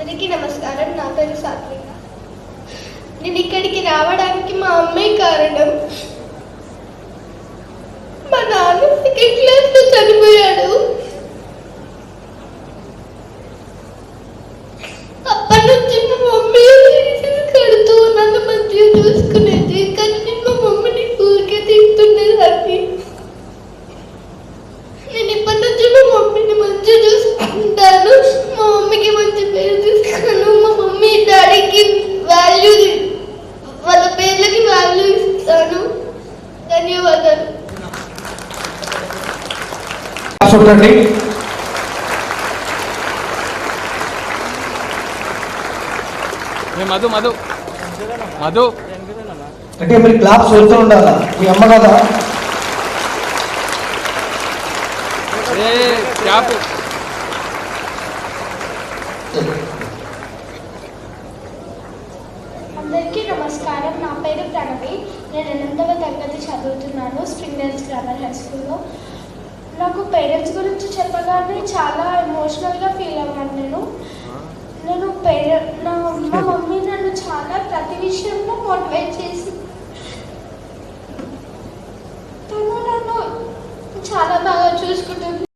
అందరికీ నమస్కారం. నా పేరు సాత్విక. నేను ఇక్కడికి రావడానికి మా అమ్మే కారణం. మా నాన్న సెకండ్ క్లాస్లో చనిపోయాడు. అప్పటి నుంచి మా మమ్మీ కడుతూ నన్ను మంచిగా చూసుకునేది. కానీ నేను మా మమ్మీని ఊరికే తీస్తుండేదాన్ని. నేను ఇప్పటి నుంచి మా మమ్మీని మంచిగా చూసుకుంటాను. మా మమ్మీకి మంచి పేరు తీస్తాను. మా మమ్మీ డాడీకి వాల్యూ, వాళ్ళ పేర్లకి వాల్యూ ఇస్తాను. ధన్యవాదాలు. మధు మధు మధు అంటే మీరు క్లాప్స్ వెళ్తూ ఉండాలా? మీ అమ్మ కదా అందరికీ నమస్కారం. నా పేరు ప్రణవి. నేను 8వ తరగతి చదువుతున్నాను స్ప్రింగ్ హిల్స్ గ్రామర్ హై స్కూల్లో. నాకు పేరెంట్స్ గురించి చెప్పగానే చాలా ఎమోషనల్గా ఫీల్ అవ్వాను. మా మమ్మీ నన్ను చాలా ప్రతి విషయంలో